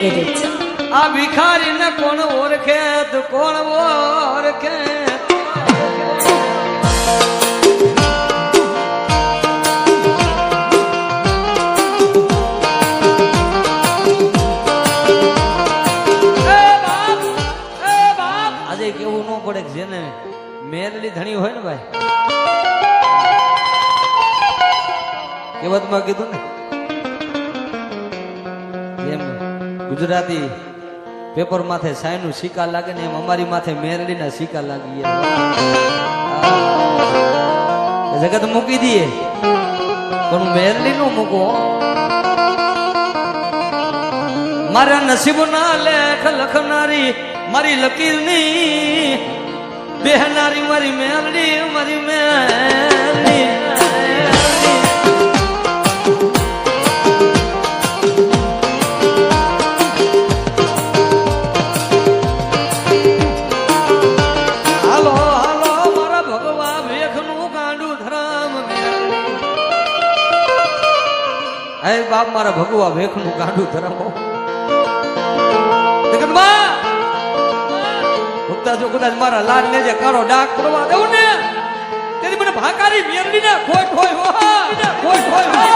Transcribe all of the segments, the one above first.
આ ભિખારી ને કોણ ઓળખે તો કોણ ઓળખે આજે કેવું ન પડે જેને મેરડી ધણી હોય ને ભાઈ કહેવતમાં કીધું ને જેમ ગુજરાતી પેપર માથે સાયનું સિક્કા લાગે ને એમ અમારી માથે મેરડીના સિક્કા લાગી જગત મૂકી દઈએ પણ મેરડી નું મૂકો મારા નસીબના લેખ લખનારી મારી લકીરની બેહનારી મારી મેરડી મારી મેરડી બાપ મારા ભગવા ભેખ નું ગાંડું ધરાવો જો કદાચ મારા લાડ ને જે કાળો ડાક પડવા દઉં ને તેથી મને ભાકારી મેરડી ને ખોટ હોય ખોટ હોય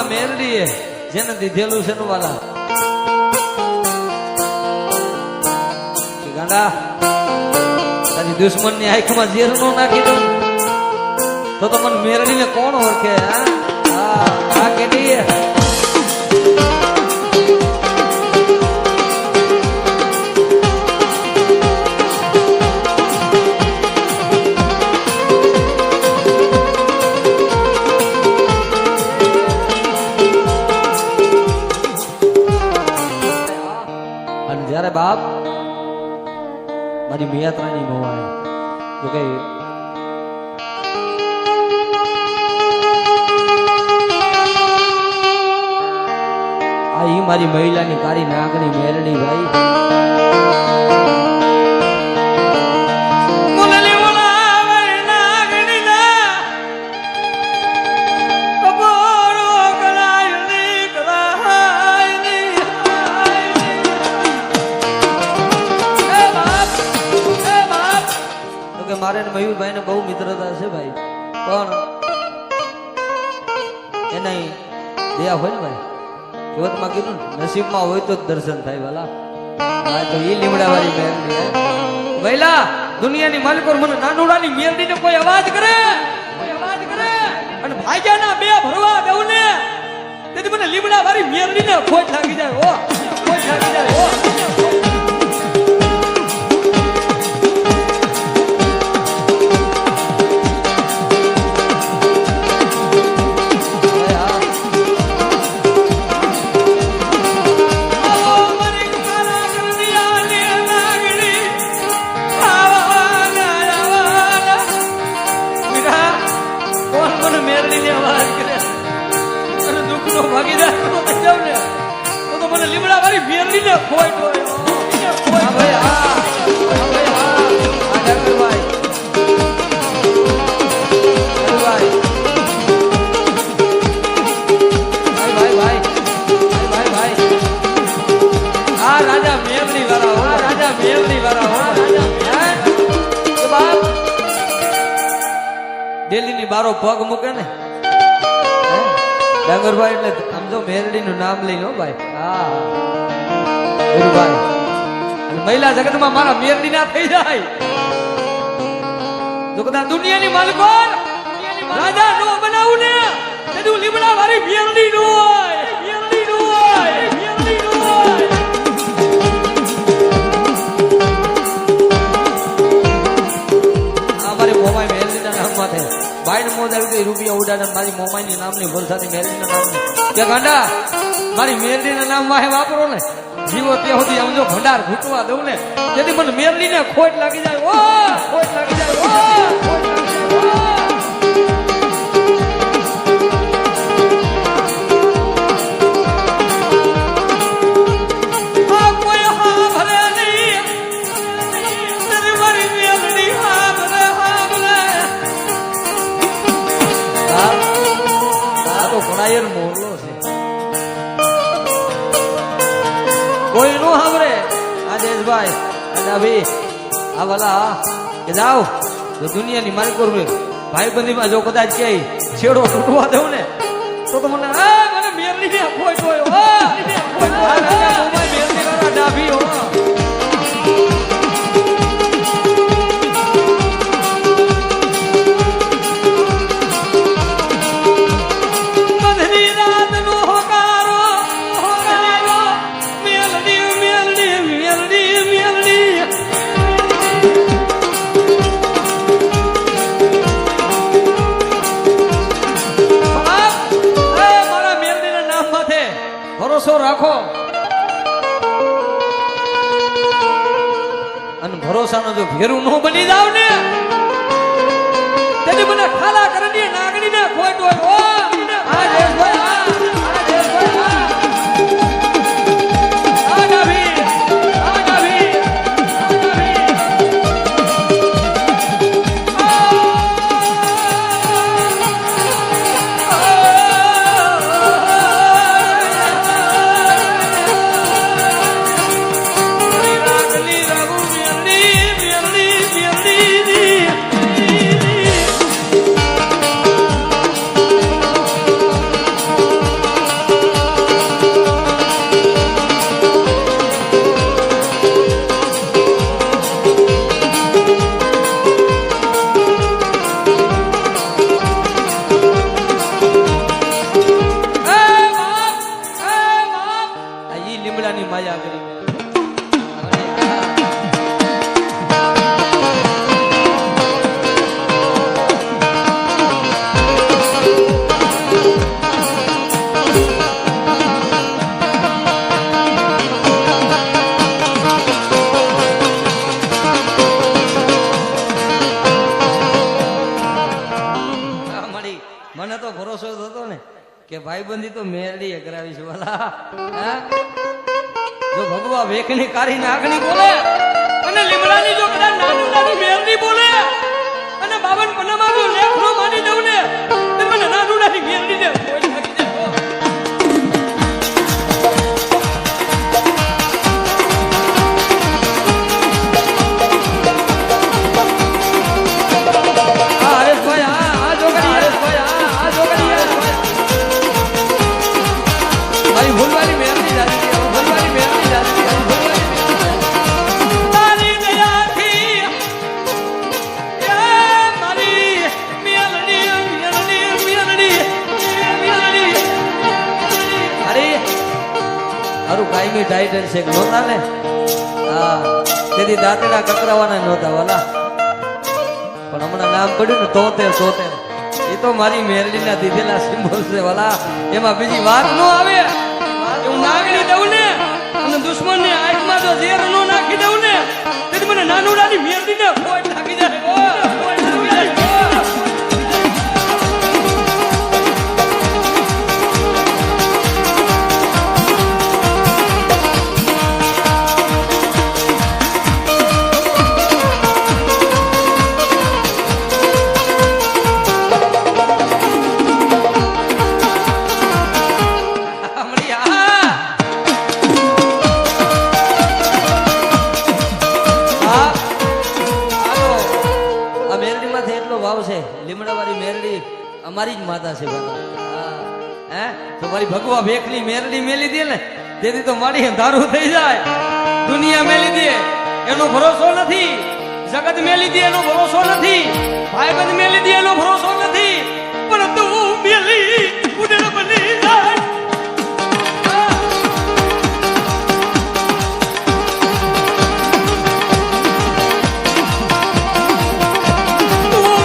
મેરડી જેને દીધેલું છે નું વાલા ગાંડા તારી દુશ્મન ની આંખમાં ઝેર નો નાખી દઉં તો મને મેરડી ને કોણ ઓળખે હા કેડી જયારે બાપ મારી મિયાત્રાની મોવાય તો કે આ ઈ મારી મહિલાની કાળી નાગણી મેરડી ભાઈ મારે મયુરભાઈ ને બહુ મિત્રતા છે ભાઈ પણ એના દયા હોય ને ભાઈ કહેવતમાં કીધું નસીબમાં હોય તો જ દર્શન થાય વાલા તો એ લીમડા વાળી મેરડી વહેલા દુનિયાની માલિકો મને નાનુડાની મેરડી ને કોઈ અવાજ કરે અને ભાગ્યાના બે ભરવા દઉં ને તેથી મને લીમડા વાળી મેરડી ને ખોટ લાગી જાય ખોટ લાગી જાય લીમડા વાળી મેરડી ને ખોટ હોય ભાઈ આ રાજા મેરડી વાળા દિલ્હી ની બારો પગ મૂકે ને ડાંગરભાઈ એટલે સમજો મેરડી નું નામ લઈ લો ભાઈ ભાઈ મહિલા જગત માં મારા મેરડી ના થઈ જાય જો કદાચ દુનિયાની માલિકો રાજા નો બનાવું ને તેનું લીમડા વાળી મેરડી નો હોય અમારે મોમાઈ મેલડીના નામ માથે બાઈન મોજ આવી ગઈ રૂપિયા ઉડાડે મારી મોમાઈની નામની વલસાડની મેલડીના નામની કે ગાંડા મારી મેલડીના નામ વાહે વાપરો ને જીવો ત્યાં સુધી આમ જો ભંડાર ઘૂંટવા દઉં ને તેથી મને મેલડીને ખોટ લાગી જાય ઓ ખોટ લાગી જાય ઓ ખોટ લાગી જાય ઓ મોરલો છે કોઈ નો સાંભળે રાજેશભાઈ ભાઈ આ વાલા કે જાઓ જો દુનિયાની મારી કરવું ભાઈબંધીમાં જો કદાચ કે છેડો તૂટવા દઉં ને તો મને મને મેરડી ને કોઈ મેરડી વાળા ડાભી હો ભરોસો રાખો અને ભરોસાનો જો ભેરું ન બની જાવ ને તેથી મને ખાલા કરી નાગણી ને ખોટ હોય આ દેશભાઈ આ દેશભાઈ આ ડાભી લીમડાની માયા કરી મને તો ભરોસો થતો ને કે ભાઈબંધી તો મેરડી કરાવીશું વાલા જો ભગવા વેખની કારી નાગણી બોલે અને લીમડાની જો કદાચ નાનું નાનું મેરડી બોલે અને બાવન પન્નામાં જો લેખનો માની દઉં ને તો મને નાનું નાની મેરડી ને કોઈ લાગી જાય હરેશભાઈ આ જોગડી હરેશભાઈ આ જોગડી મારી ભૂલવાળી મેરડી જાતી ભૂલવાળી મેરડી જાતી તારી દયાથી મારી મેલડી મેલડી મેલડી મેલડી અરે મારું કાયમી ટાઈટલ છે નહોતા ને હા તેથી દાંતડા કકરાવાના નહોતા વાલા પણ હમણાં નામ પડ્યું ને તોતેર એ તો મારી મેરડીના દીધેલા સિમ્બોલ છે વાલા એમાં બીજી વાત ન આવે હું નાગણી દઉં ને અને દુશ્મન ને આંખમાં જો ઝેર નો નાખી દઉં ને તેથી મને નાનું નાની મેરડી ને કોઈ લાગી જાય કોઈ લાગી જાય લીમડાવાળી મેરડી અમારી જ માતા છે હે તો મારી ભગવા ભેખની મેરડી મેલી દે ને તેથી તો મારી દારૂ થઈ જાય દુનિયા મેલી દે એનો ભરોસો નથી જગત મેલી દે એનો ભરોસો નથી ભાઈબંધ મેલી દે એનો ભરોસો નથી પરંતુ મેલી ઉડેલો બની જાય તું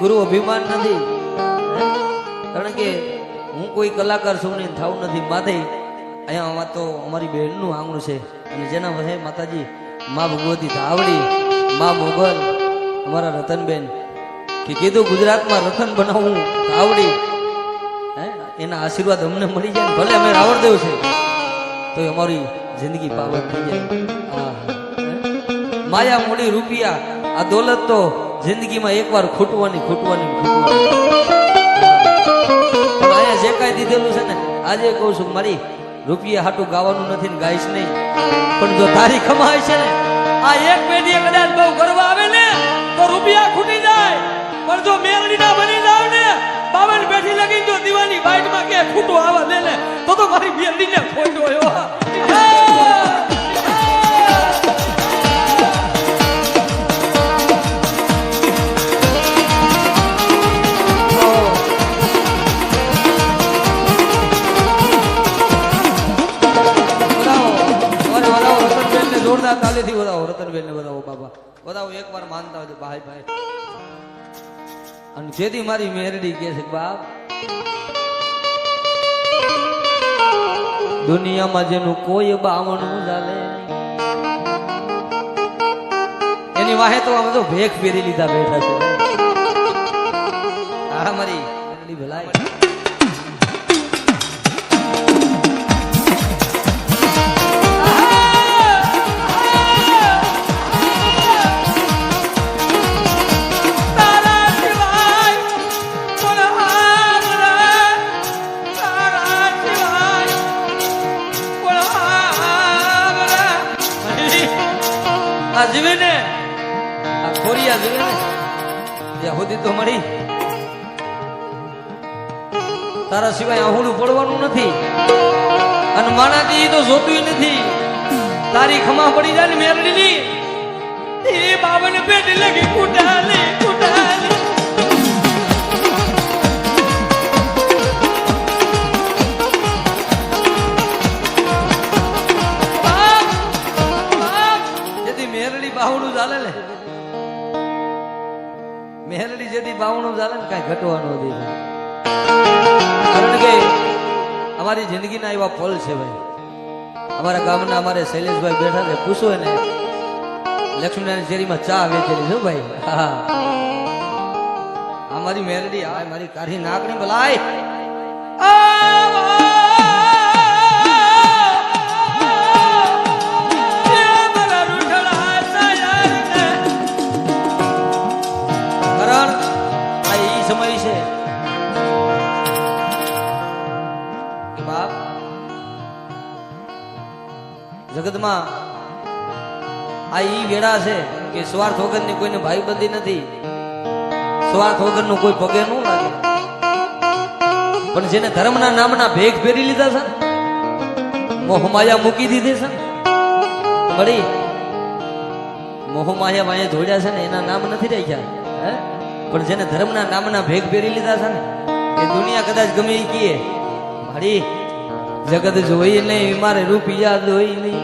ગુરુ અભિમાન નથી, કારણ કે હું કોઈ કલાકાર છું ને થાવું નથી માથે. અહીંયા તો અમારી બહેનનું આંગણું છે અને જેના વહે માતાજી મા ભગવતી ધાવડી, મા મોગલ, અમારા રતનબેન કે કીધું ગુજરાતમાં રતન બનાવવું ધાવડી, એના આશીર્વાદ અમને મળી જાય. ભલે અમે રાવણદેવ છે તો અમારી જિંદગી પાવન થઈ જાય. માયા મૂડી રૂપિયા આ દોલત તો જિંદગીમાં એકવાર ખૂટવાની. અહીંયા જે કાંઈ દીધેલું છે ને, આજે કહું છું મારી રૂપિયા હાટું ગાવાનું નથી ને ગાઈશ નહીં, પણ જો તારી કમાય છે ને, આ એક પેઢી કદાચ બહુ કરવા આવે ને તો રૂપિયા ખૂટી જાય, પણ જો મેલડી ના બની જાવ ને 52 પેઢી લગી જો દીવાની બાઈટમાં કે ખૂટું આવા દે ને તો મારી મેલડી ને ખોટો આવ્યો. જોરદાર તાલીથી વધાવો, રતનબેન ને વધાવો, બાબા વધાવો, એકવાર માનતા હોય ભાઈ ભાઈ. અને જેથી મારી મેરડી કે છે બાપ, દુનિયામાં જેનું કોઈ બાવણું ચાલે એની વાહે તો આમ તો ભેખ પહેરી લીધા બેઠા છે. આ મારી મેરડી ભલાઈ. જીવે ને આ ખોરિયા જીવે ને ત્યાં સુધી તો મળી તારા સિવાય આહુડું પડવાનું નથી અને માણાથી તો જોતું નથી. તારી ખમા પડી જાય ને મેરડી ની એ 52 પેટી લગી કુટાલી. બાવણું ચાલે ને મેરડી જેથી બાવણું ચાલે ને કઈ ઘટવાનું નથી, કારણ કે અમારી જિંદગીના એવા પલ છે ભાઈ. અમારા ગામના અમારે શૈલેષભાઈ બેઠા છે, પૂછો ને લક્ષ્મીનારાયણ શેરીમાં ચા વેચેલી છે ભાઈ. હા અમારી મેરડી આ મારી કાઢી નાકની ભલાય. સમય છે કે બાપ જગતમાં આ ઈ વેળા છે કે સ્વાર્થ વગરની કોઈને ભાઈબંધી નથી, સ્વાર્થ વગરનું કોઈ પગે ન લાગે. પણ જેને ધર્મના નામના ભેગ ફેરી લીધા છે, મોહમાયા મૂકી દીધી છે, મળી મોહમાયા વાંહે ધોડ્યા છે ને એના નામ નથી રાખ્યા. પણ જેને ધર્મના નામના ભેગ પહેરી લીધા છે ને એ દુનિયા કદાચ ગમે એ કીએ મારી જગત જોઈ નહીં, મારે રૂપિયા જોઈ નહીં.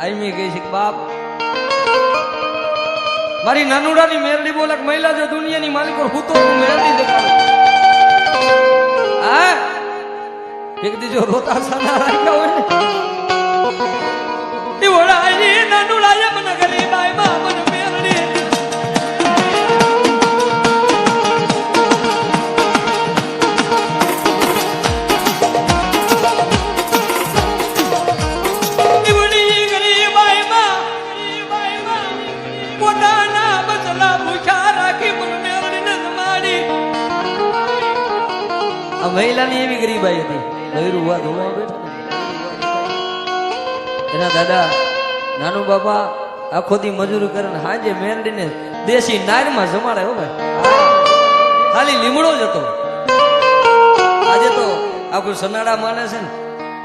આઈ કહે છે બાપ મારી નાનુડાની મેરડી બોલે મહિલા જો દુનિયાની માલિકો હું તો મેરડી દેખાડું. હા એક દીજો રોતા સાના રાખ્યા હોય ને ઓળાઈ નાનુડાએ મને ગલી બાઈ માં મને મેરડી મહિલાની એવી ગરીબાઈ હતી. બૈરું હુઆ ધોવા બેઠા એના દાદા નાનુ બાપા આખો દી મજૂરી કરે ને હાજે મેરડીને દેશી નારમાં જમાડે. હો ભાઈ ખાલી લીમડો જ હતો. આજે તો આખું સનાડા માને છે ને,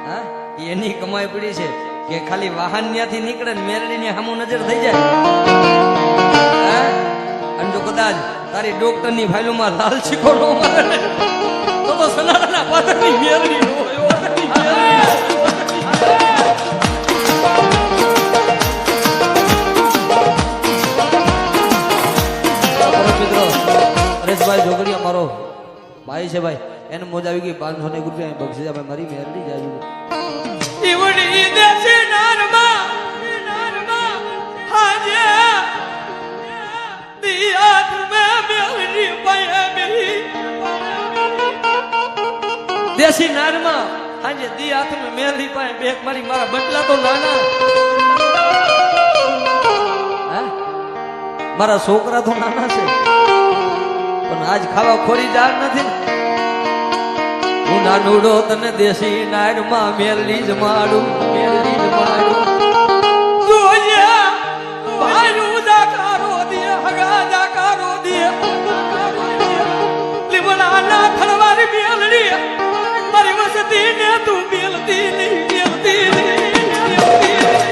હા એની કમાઈ પડી છે કે ખાલી વાહન ત્યાંથી નીકળે ને મેરડીની સામું નજર થઈ જાય. હા કદાચ તારી ડોક્ટરની ફાઇલોમાં લાલ શીખો ન મારે ને, તો સનાતનના પાદરની મેલડી ન હોય. મિત્રો પરેશભાઈ જોગડી અમારો ભાઈ છે ભાઈ, એને મોજ આવી ગઈ 500 રૂપિયા બક્ષીસ આપણે મારી મેરડી જાય. ઈવડી દેશે નારમાં હાજે દિયાત મે મેલડી પાયા મેલી દેશી નારમાં હાજે દિયાત મે મેલડી પાયા બેક મારી મારા બટલા તો નાના, હા મારા છોકરા તો નાના છે પણ આજ ખાવા ખોરી જાર નથી. હું નાનુડો તને દેશી નારમાં મેલડી જ માડું, મેલડી જ માડું. જોયા ભાઈનું જાકારો દે, હગા જાકારો દે, લીમડાના થળવારી મેલડી મારી વસતી ને તું મેલતી નહીં, મેલતી નહીં, મેલતી નહીં.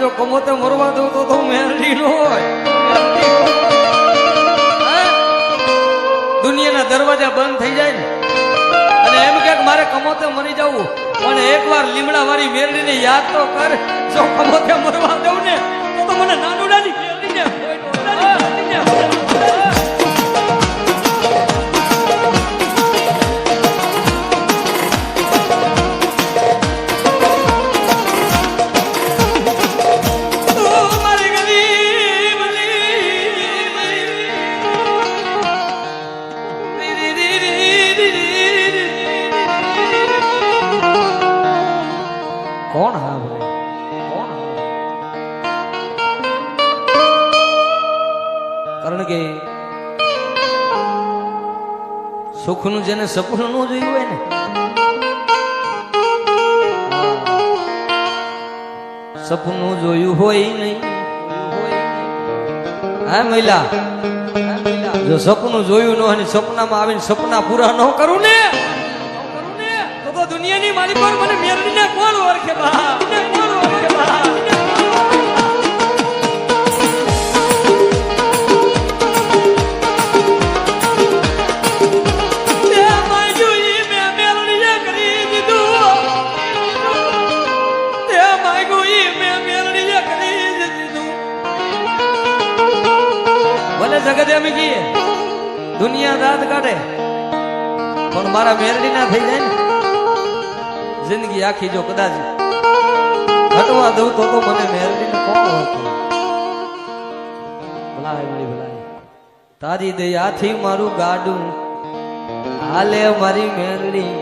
જો કમોતે મરવા દઉં તો મેરડી નો હોય. દુનિયાના દરવાજા બંધ થઈ જાય ને અને એમ કે મારે કમોતે મરી જવું, પણ એકવાર લીમડા વાળી મેરડી ને યાદ તો કર. જો કમોતે મરવા દઉં ને તો મને નાનુડાની મેરડી ને કોણ? હા ભાઈ કોણ? કારણ કે સુખનું જેને સપનું ન જોયું હોય ને, સપનું જોયું હોય નહીં. હા મહિલા, જો સપનું જોયું ન હોય, સપનામાં આવીને સપના પૂરા ન કરું ને તો દુનિયાની માલિક પર મને મેરડીને કોણ ઓળખે બા, કોણ ઓળખે બા. જગત એમ કહીએ દુનિયા દાંત કાઢે પણ મારા મેરડી ના થઈ જાય ને જિંદગી આખી જો કદાચ હટવા દઉં તો મને મેરડી ને કોણ ઓળખે. ભલાય મારી ભલાય તારી દયાથી મારું ગાડું હાલે મારી મેરડી.